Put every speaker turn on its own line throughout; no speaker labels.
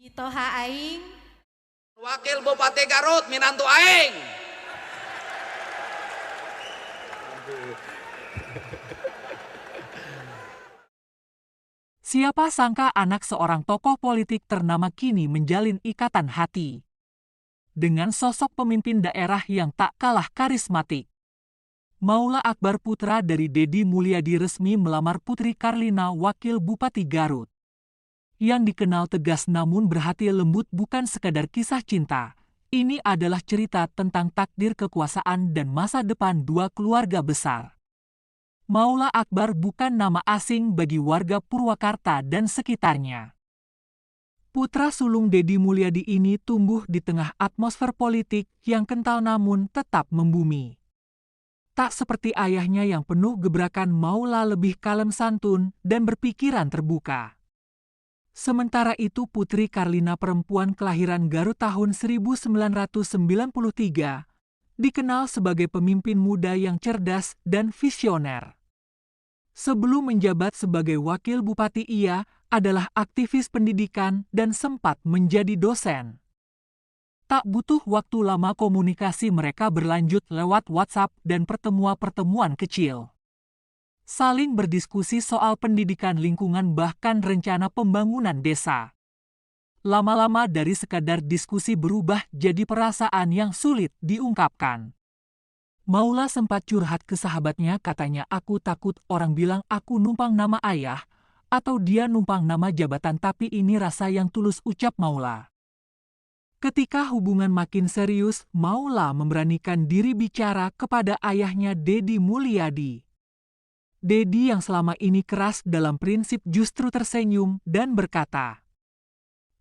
Itoha aing
Wakil Bupati Garut minantu aing.
Siapa sangka anak seorang tokoh politik ternama kini menjalin ikatan hati dengan sosok pemimpin daerah yang tak kalah karismatik. Maula Akbar, putra dari Deddy Mulyadi, resmi melamar Putri Karlina, Wakil Bupati Garut. Yang dikenal tegas namun berhati lembut bukan sekadar kisah cinta. Ini adalah cerita tentang takdir, kekuasaan, dan masa depan dua keluarga besar. Maula Akbar bukan nama asing bagi warga Purwakarta dan sekitarnya. Putra sulung Deddy Mulyadi ini tumbuh di tengah atmosfer politik yang kental namun tetap membumi. Tak seperti ayahnya yang penuh gebrakan, Maula lebih kalem, santun, dan berpikiran terbuka. Sementara itu Putri Karlina, perempuan kelahiran Garut tahun 1993, dikenal sebagai pemimpin muda yang cerdas dan visioner. Sebelum menjabat sebagai wakil bupati, ia adalah aktivis pendidikan dan sempat menjadi dosen. Tak butuh waktu lama komunikasi mereka berlanjut lewat WhatsApp dan pertemuan-pertemuan kecil. Saling berdiskusi soal pendidikan, lingkungan, bahkan rencana pembangunan desa. Lama-lama dari sekadar diskusi berubah jadi perasaan yang sulit diungkapkan. Maula sempat curhat ke sahabatnya, katanya, "Aku takut orang bilang aku numpang nama ayah, atau dia numpang nama jabatan, tapi ini rasa yang tulus," ucap Maula. Ketika hubungan makin serius, Maula memberanikan diri bicara kepada ayahnya, Deddy Mulyadi. Deddy yang selama ini keras dalam prinsip justru tersenyum dan berkata,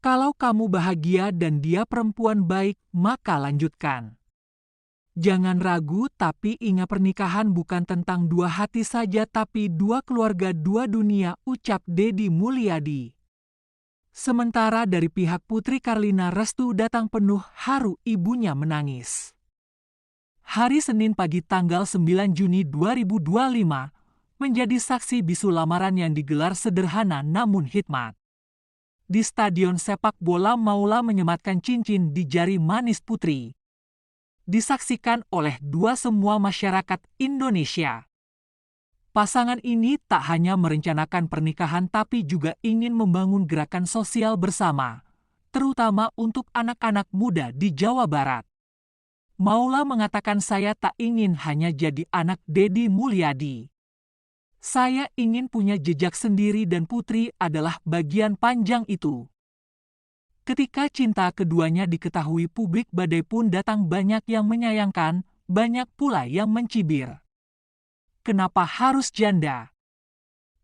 "Kalau kamu bahagia dan dia perempuan baik, maka lanjutkan. Jangan ragu, tapi ingat pernikahan bukan tentang dua hati saja tapi dua keluarga, dua dunia," ucap Deddy Mulyadi. Sementara dari pihak Putri Karlina, restu datang penuh haru, ibunya menangis. Hari Senin pagi tanggal 9 Juni 2025 menjadi saksi bisu lamaran yang digelar sederhana namun hikmat. Di stadion sepak bola, Maula menyematkan cincin di jari manis Putri. Disaksikan oleh semua masyarakat Indonesia. Pasangan ini tak hanya merencanakan pernikahan tapi juga ingin membangun gerakan sosial bersama, terutama untuk anak-anak muda di Jawa Barat. Maula mengatakan, "Saya tak ingin hanya jadi anak Deddy Mulyadi. Saya ingin punya jejak sendiri dan Putri adalah bagian panjang itu." Ketika cinta keduanya diketahui publik, badai pun datang, banyak yang menyayangkan, banyak pula yang mencibir. "Kenapa harus janda?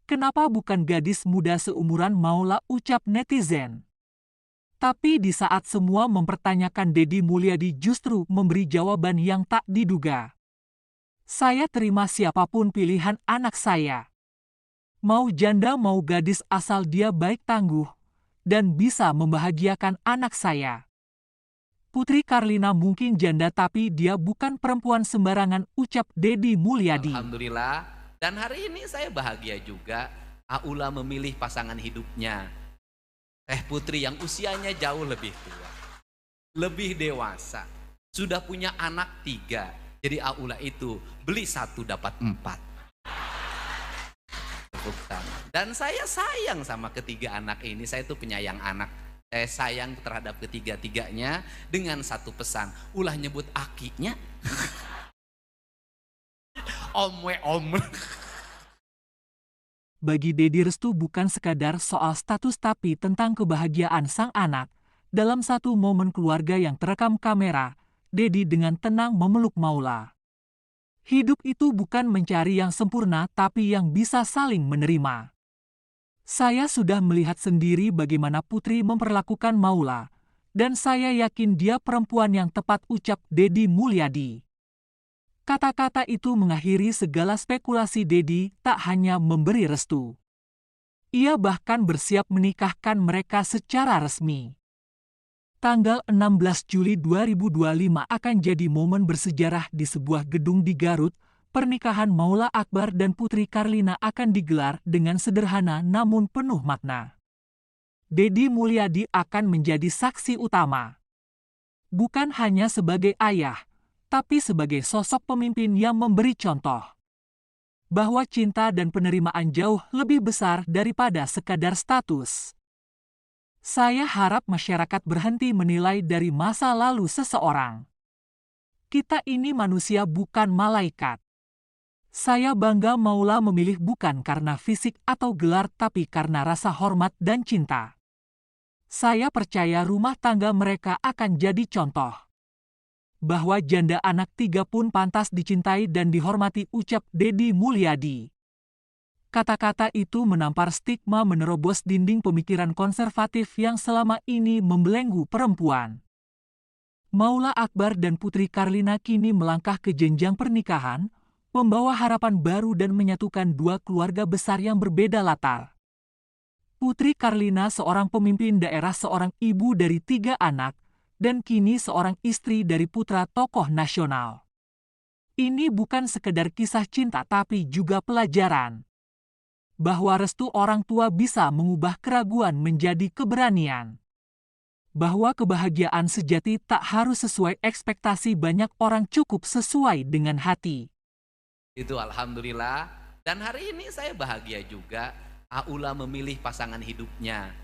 Kenapa bukan gadis muda seumuran Maula?" ucap netizen. Tapi di saat semua mempertanyakan, Deddy Mulyadi justru memberi jawaban yang tak diduga. "Saya terima siapapun pilihan anak saya. Mau janda mau gadis, asal dia baik, tangguh, dan bisa membahagiakan anak saya. Putri Karlina mungkin janda tapi dia bukan perempuan sembarangan," ucap Deddy Mulyadi.
Alhamdulillah, dan hari ini saya bahagia juga. Aula memilih pasangan hidupnya, Teh Putri, yang usianya jauh lebih tua, lebih dewasa, sudah punya anak 3. Jadi Aula itu beli 1 dapat 4. Dan saya sayang sama ketiga anak ini. Saya tuh penyayang anak. Saya sayang terhadap ketiga-tiganya dengan satu pesan. Ulah nyebut akinya. Om we om.
Bagi Deddy, restu bukan sekadar soal status tapi tentang kebahagiaan sang anak. Dalam satu momen keluarga yang terekam kamera, Deddy dengan tenang memeluk Maula. Hidup itu bukan mencari yang sempurna tapi yang bisa saling menerima. "Saya sudah melihat sendiri bagaimana Putri memperlakukan Maula, dan saya yakin dia perempuan yang tepat," ucap Deddy Mulyadi. Kata-kata itu mengakhiri segala spekulasi. Deddy tak hanya memberi restu. Ia bahkan bersiap menikahkan mereka secara resmi. Tanggal 16 Juli 2025 akan jadi momen bersejarah di sebuah gedung di Garut. Pernikahan Maula Akbar dan Putri Karlina akan digelar dengan sederhana namun penuh makna. Deddy Mulyadi akan menjadi saksi utama. Bukan hanya sebagai ayah, tapi sebagai sosok pemimpin yang memberi contoh bahwa cinta dan penerimaan jauh lebih besar daripada sekadar status. Saya harap masyarakat berhenti menilai dari masa lalu seseorang. Kita ini manusia, bukan malaikat. Saya bangga Maula memilih bukan karena fisik atau gelar, tapi karena rasa hormat dan cinta. Saya percaya rumah tangga mereka akan jadi contoh bahwa janda anak 3 pun pantas dicintai dan dihormati, ucap Deddy Mulyadi. Kata-kata itu menampar stigma, menerobos dinding pemikiran konservatif yang selama ini membelenggu perempuan. Maula Akbar dan Putri Karlina kini melangkah ke jenjang pernikahan, membawa harapan baru dan menyatukan dua keluarga besar yang berbeda latar. Putri Karlina seorang pemimpin daerah, seorang ibu dari 3 anak, dan kini seorang istri dari putra tokoh nasional. Ini bukan sekedar kisah cinta, tapi juga pelajaran bahwa restu orang tua bisa mengubah keraguan menjadi keberanian. Bahwa kebahagiaan sejati tak harus sesuai ekspektasi banyak orang, cukup sesuai dengan hati.
Itu alhamdulillah. Dan hari ini saya bahagia juga Aula memilih pasangan hidupnya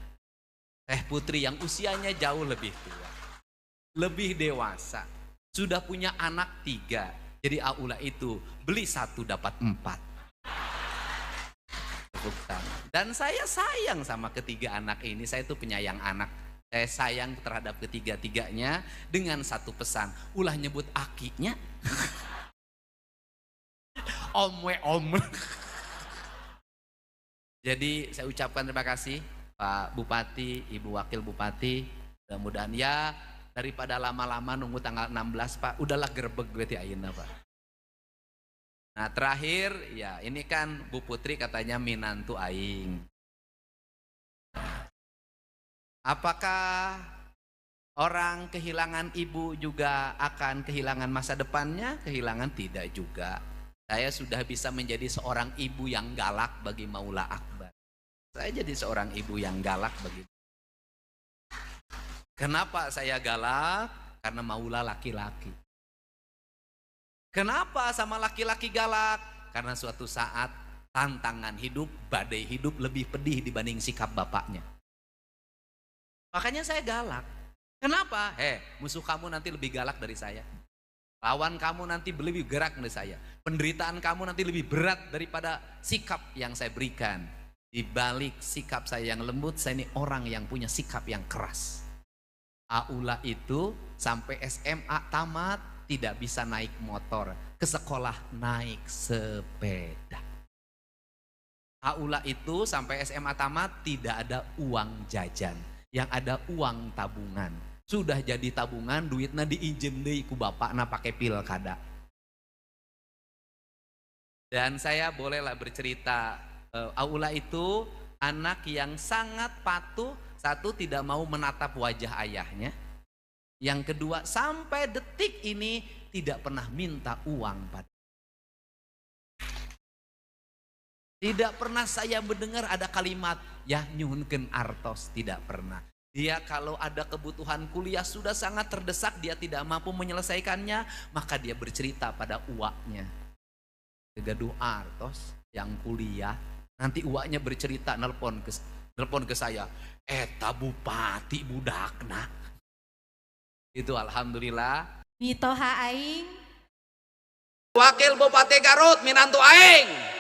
Teh Putri yang usianya jauh lebih tua, lebih dewasa, sudah punya anak 3. Jadi Aula itu beli 1 dapat 4. Dan saya sayang sama ketiga anak ini. Saya itu penyayang anak. Saya sayang terhadap ketiga-tiganya dengan satu pesan. Ulah nyebut akinya. Om. Jadi saya ucapkan terima kasih Pak Bupati, Ibu Wakil Bupati. Mudah-mudahan ya daripada lama-lama nunggu tanggal 16 Pak, udahlah gerbek gue ti ayeuna Pak. Nah terakhir ya ini kan Bu Putri katanya minantu aing. Apakah orang kehilangan ibu juga akan kehilangan masa depannya? Kehilangan tidak juga. Saya sudah bisa menjadi seorang ibu yang galak bagi Maula Akbar. Saya jadi seorang ibu yang galak bagi. Kenapa saya galak? Karena Maula laki-laki. Kenapa sama laki-laki galak? Karena suatu saat tantangan hidup, badai hidup lebih pedih dibanding sikap bapaknya. Makanya saya galak. Kenapa? Musuh kamu nanti lebih galak dari saya. Lawan kamu nanti lebih gerak dari saya. Penderitaan kamu nanti lebih berat daripada sikap yang saya berikan. Di balik sikap saya yang lembut, saya ini orang yang punya sikap yang keras. Aula itu sampai SMA tamat tidak bisa naik motor. Ke sekolah naik sepeda. Aula itu sampai SMA tamat tidak ada uang jajan. Yang ada uang tabungan. Sudah jadi tabungan, duitnya diijen deui ku bapakna pakai pilkada. Dan saya bolehlah bercerita, Aula itu anak yang sangat patuh. Satu, tidak mau menatap wajah ayahnya. Yang kedua, sampai detik ini tidak pernah minta uang pada. Tidak pernah saya mendengar ada kalimat ya nyuhunkeun artos, tidak pernah. Dia kalau ada kebutuhan kuliah sudah sangat terdesak, dia tidak mampu menyelesaikannya, maka dia bercerita pada uaknya. Gaduh artos yang kuliah, nanti uaknya bercerita nelpon ke saya, eta bupati budakna. Itu alhamdulillah.
Mitoha aing.
Wakil Bupati Garut minantu aing.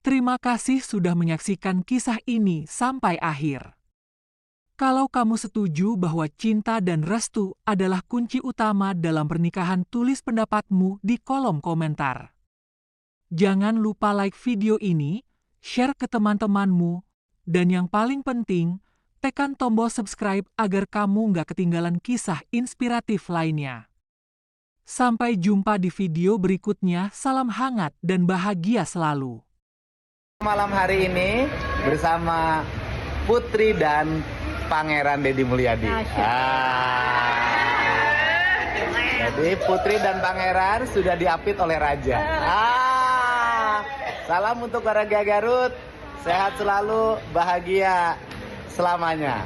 Terima kasih sudah menyaksikan kisah ini sampai akhir. Kalau kamu setuju bahwa cinta dan restu adalah kunci utama dalam pernikahan, tulis pendapatmu di kolom komentar. Jangan lupa like video ini, share ke teman-temanmu, dan yang paling penting, tekan tombol subscribe agar kamu nggak ketinggalan kisah inspiratif lainnya. Sampai jumpa di video berikutnya, salam hangat dan bahagia selalu.
Malam hari ini bersama Putri dan Pangeran Deddy Mulyadi. Jadi Putri dan Pangeran sudah diapit oleh Raja. Salam untuk warga Garut. Sehat selalu, bahagia selamanya.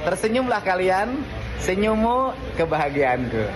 Tersenyumlah kalian. Senyummu kebahagiaanku.